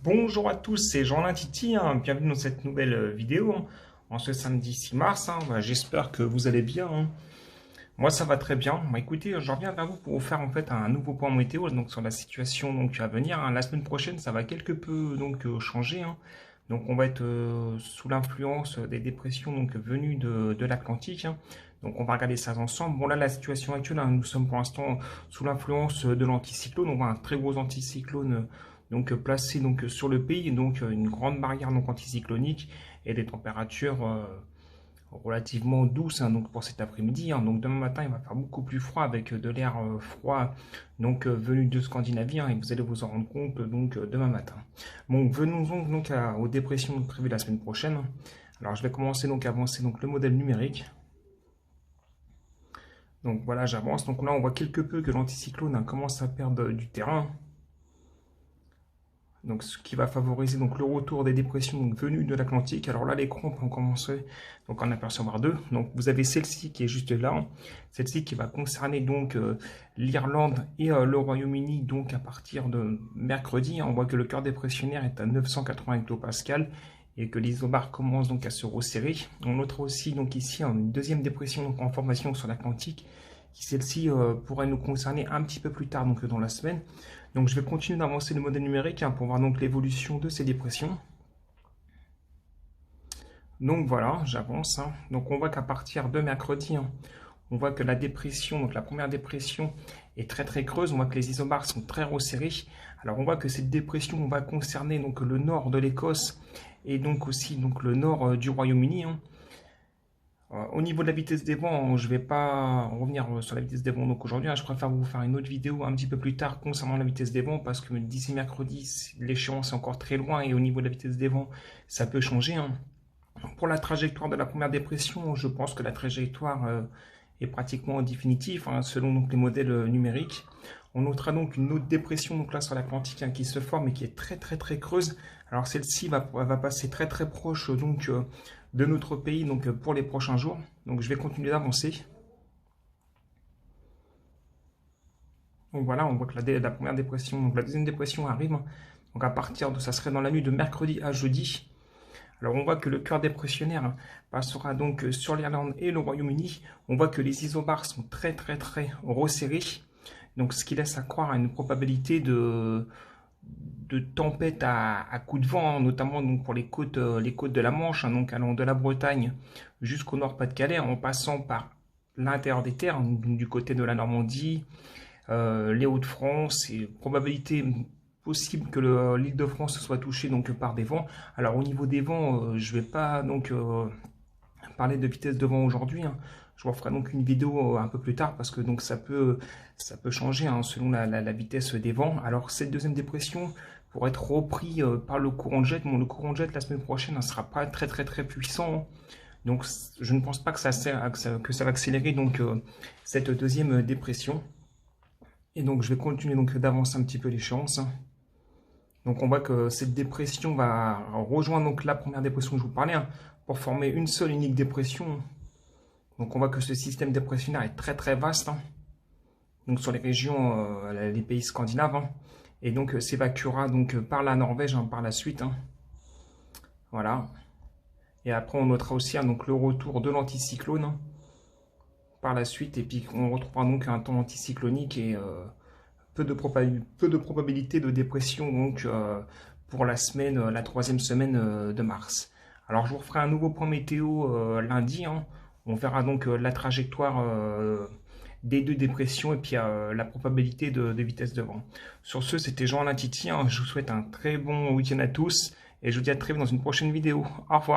Bonjour à tous, c'est Jean-Lin Titi, bienvenue dans cette nouvelle vidéo en ce samedi 6 mars. J'espère que vous allez bien. Moi ça va très bien. Écoutez, je reviens vers vous pour vous faire en fait un nouveau point météo donc, sur la situation donc, à venir. La semaine prochaine ça va quelque peu changer. Donc on va être sous l'influence des dépressions venues de l'Atlantique. Donc on va regarder ça ensemble. Bon là la situation actuelle, nous sommes pour l'instant sous l'influence de l'anticyclone. On voit un très gros anticyclone placé sur le pays, donc une grande barrière anticyclonique et des températures relativement douces donc pour cet après-midi. Donc demain matin il va faire beaucoup plus froid avec de l'air froid venu de Scandinavie et vous allez vous en rendre compte demain matin. Bon, venons donc aux dépressions prévues la semaine prochaine. Alors je vais commencer à avancer le modèle numérique. Donc voilà, j'avance. Donc là on voit quelque peu que l'anticyclone commence à perdre du terrain. Donc, ce qui va favoriser le retour des dépressions venues de l'Atlantique. Alors là, l'écran, on peut commencer à en apercevoir deux. Donc, vous avez celle-ci qui est juste là, celle-ci qui va concerner l'Irlande et le Royaume-Uni à partir de mercredi. On voit que le cœur dépressionnaire est à 980 hectopascales et que les isobars commencent à se resserrer. On notera aussi ici une deuxième dépression en formation sur l'Atlantique, qui celle-ci pourrait nous concerner un petit peu plus tard dans la semaine. Donc je vais continuer d'avancer le modèle numérique pour voir l'évolution de ces dépressions. Donc voilà, j'avance. Donc on voit qu'à partir de mercredi, on voit que la dépression, la première dépression est très très creuse. On voit que les isobars sont très resserrés. Alors on voit que cette dépression va concerner le nord de l'Écosse et aussi le nord du Royaume-Uni. Au niveau de la vitesse des vents, je ne vais pas revenir sur la vitesse des vents aujourd'hui. Je préfère vous faire une autre vidéo un petit peu plus tard concernant la vitesse des vents parce que d'ici mercredi, l'échéance est encore très loin et au niveau de la vitesse des vents, ça peut changer. Pour la trajectoire de la première dépression, je pense que la trajectoire est pratiquement définitive selon les modèles numériques. On notera une autre dépression là sur l'Atlantique qui se forme et qui est très très très creuse. Alors celle-ci va passer très très proche de notre pays pour les prochains jours. Donc je vais continuer d'avancer. Donc voilà, on voit que la première dépression, la deuxième dépression arrive. Donc à partir de, ça serait dans la nuit de mercredi à jeudi. Alors on voit que le cœur dépressionnaire passera sur l'Irlande et le Royaume-Uni. On voit que les isobars sont très très très resserrés. Donc ce qui laisse à croire à une probabilité de tempête à coups de vent, notamment pour les côtes de la Manche, allant de la Bretagne jusqu'au Nord-Pas-de-Calais, en passant par l'intérieur des terres, du côté de la Normandie, les Hauts-de-France, et probabilité possible que l'Île-de-France soit touchée par des vents. Alors au niveau des vents, je ne vais pas parler de vitesse de vent aujourd'hui. Je vous ferai une vidéo un peu plus tard parce que ça peut changer selon la vitesse des vents. Alors cette deuxième dépression pourrait être repris par le courant de jet. Bon, le courant de jet la semaine prochaine ne sera pas très très très puissant. Donc je ne pense pas que ça va accélérer cette deuxième dépression. Et donc je vais continuer d'avancer un petit peu l'échéance. Donc on voit que cette dépression va rejoindre la première dépression que je vous parlais pour former une seule unique dépression. Donc on voit que ce système dépressionnaire est très très vaste. Donc sur les régions, les pays scandinaves. Et donc s'évacuera par la Norvège par la suite. Voilà. Et après on notera aussi le retour de l'anticyclone par la suite. Et puis on retrouvera un temps anticyclonique et peu de probabilité de dépression pour la semaine, la troisième semaine de mars. Alors je vous referai un nouveau point météo lundi. On verra la trajectoire des deux dépressions et puis la probabilité de vitesse de vent. Sur ce, c'était Jean-Lin Titi. Je vous souhaite un très bon week-end à tous et je vous dis à très vite dans une prochaine vidéo. Au revoir.